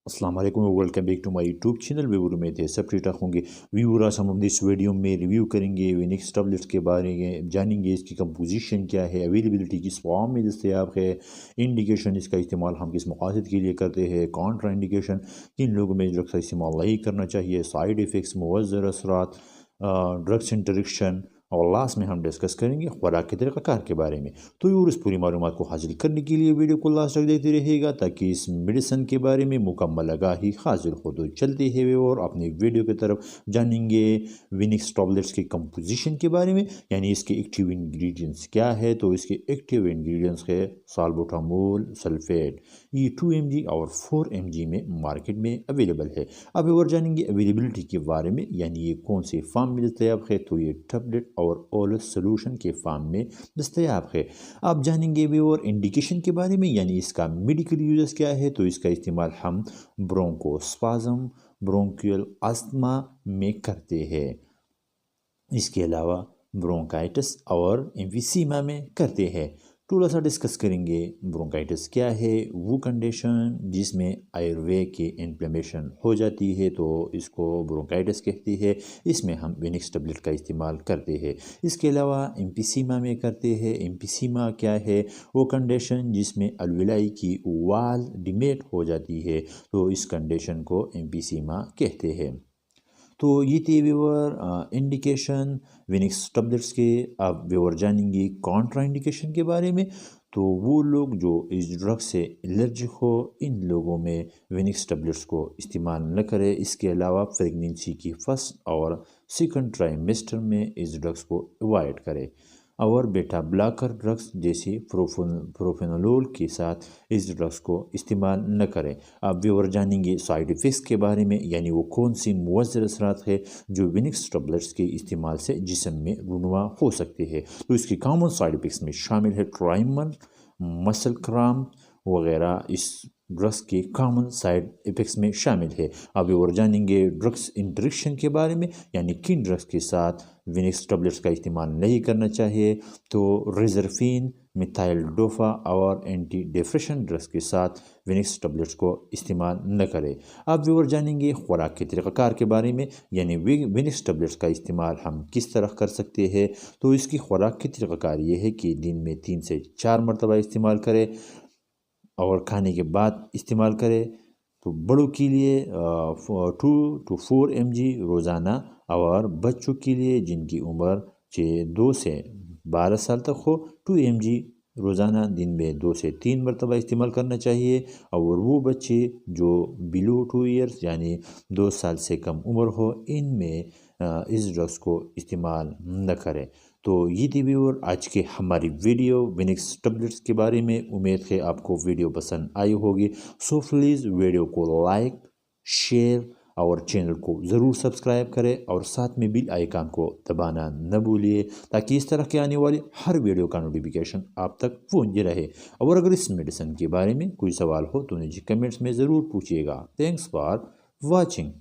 अस्सलाम वालेकुम, welcome back to my YouTube channel. Viewer में थे सब ठीक ठाक होंगे। व्यूअर आज हम इस वीडियो में रिव्यू करेंगे विनिक्स टैबलेट्स के बारे में, जानेंगे इसकी कंपोजिशन क्या है, अवेलेबिलिटी किस फॉर्म में दस्तयाब है, इंडिकेशन इसका इस्तेमाल हम किस मकासद के लिए करते हैं, कॉन्ट्रा इंडिकेशन किन लोगों में ड्रग्स का इस्तेमाल नहीं करना चाहिए, साइड इफ़ेक्ट्स, मुअज़्ज़र असरात, ड्रग्स इंटरेक्शन, और लास्ट में हम डिस्कस करेंगे खुराक के तरीक़ाकार के बारे में। तो व्यूअर इस पूरी मालूमात को हासिल करने के लिए वीडियो को लास्ट तक देखते रहिएगा ताकि इस मेडिसिन के बारे में मुकम्मल आगाही हासिल हो। तो चलते हैं व्यूअर अपनी वीडियो की तरफ, जानेंगे विनिक्स टैबलेट्स के कंपोजिशन के बारे में, यानी इसके एक्टिव इंग्रेडिएंट्स क्या है। तो इसके एक्टिव इंग्रेडिएंट्स है साल्बुटामोल सल्फेट, ये 2 mg और 4 mg में मार्केट में अवेलेबल है। अब व्यूअर जानेंगे अवेलेबिलिटी के बारे में, यानी ये कौन से फार्म में दस्तयाब है। तो ये टैबलेट और ओरल सोल्यूशन के फार्म में दस्तयाब है। आप जानेंगे व्यूअर इंडिकेशन के बारे में, यानी इसका मेडिकल यूजेस क्या है। तो इसका इस्तेमाल हम ब्रोंकोस्पाज्म, ब्रोंकियल अस्थमा में करते हैं। इसके अलावा ब्रोंकाइटिस और एम्फीसीमा में करते हैं। थोड़ा सा डिस्कस करेंगे ब्रोंकाइटिस क्या है, वो कंडीशन जिसमें एयरवे की इन्फ्लेमेशन हो जाती है, तो इसको ब्रोंकाइटिस कहती है। इसमें हम विनिक्स टैबलेट का इस्तेमाल करते हैं। इसके अलावा एम्फीसीमा में करते हैं। एम्फीसीमा क्या है, वो कंडीशन जिसमें अलवेलाई की वाल डिमेट हो जाती है, तो इस कंडीशन को एम्फीसीमा कहते हैं। तो ये थे व्यूअर इंडिकेशन विनिक्स टैबलेट्स के। आप व्यूअर जानेंगे कॉन्ट्रा इंडिकेशन के बारे में। तो वो लोग जो इस ड्रग से एलर्जिक हो, इन लोगों में विनिक्स टैबलेट्स को इस्तेमाल न करें। इसके अलावा प्रेगनेंसी की फर्स्ट और सेकंड ट्राइमेस्टर में इस ड्रग्स को अवॉइड करें, और बेटा ब्लॉकर ड्रग्स जैसे प्रोफेनोलोल के साथ इस ड्रग्स को इस्तेमाल न करें। आप व्यूअर जानेंगे साइड इफ़ेक्ट्स के बारे में, यानी वो कौन सी मुअज़्ज़र असरात है जो विनिक्स टैबलेट्स के इस्तेमाल से जिस्म में रुनवा हो सकते हैं। तो इसके कॉमन साइड इफ़ेक्ट्स में शामिल है ट्राइमर, मसल क्रैम्प वगैरह इस ड्रग्स के कॉमन साइड इफ़ेक्ट्स में शामिल है। अब और जानेंगे ड्रग्स इंटरेक्शन के बारे में, यानी किन ड्रग्स के साथ विनिक्स टैबलेट्स का इस्तेमाल नहीं करना चाहिए। तो रिजरफिन, मिथाइल डोफा और एंटी डिप्रेशन ड्रग्स के साथ विनिक्स टैबलेट्स को इस्तेमाल न करें। अब व्यूअर जानेंगे खुराक के तरीक़ाकार के बारे में, यानी विनिक्स टैबलेट्स का इस्तेमाल हम किस तरह कर सकते हैं। तो इसकी खुराक की तरीक़ाकार ये है कि दिन में 3 से 4 मरतबा इस्तेमाल करें और खाने के बाद इस्तेमाल करें। तो बड़ों के लिए 2 to 4 mg रोज़ाना, और बच्चों के लिए जिनकी उम्र 2 से 12 साल तक हो 2 mg रोज़ाना दिन में 2 से 3 मरतबा इस्तेमाल करना चाहिए। और वो बच्चे जो बिलो 2 ईयर्स यानी 2 साल से कम उम्र हो, इनमें इस ड्रग्स को इस्तेमाल न करें। तो ये थी व्यूअर आज के हमारी वीडियो विनिक्स टैबलेट्स के बारे में। उम्मीद है आपको वीडियो पसंद आई होगी। सो प्लीज़ वीडियो को लाइक, शेयर और चैनल को ज़रूर सब्सक्राइब करें, और साथ में बेल आइकन को दबाना न भूलिए ताकि इस तरह के आने वाली हर वीडियो का नोटिफिकेशन आप तक पहुंच रहे। और अगर इस मेडिसिन के बारे में कोई सवाल हो तो मुझे कमेंट्स में ज़रूर पूछिएगा। Thanks for watching.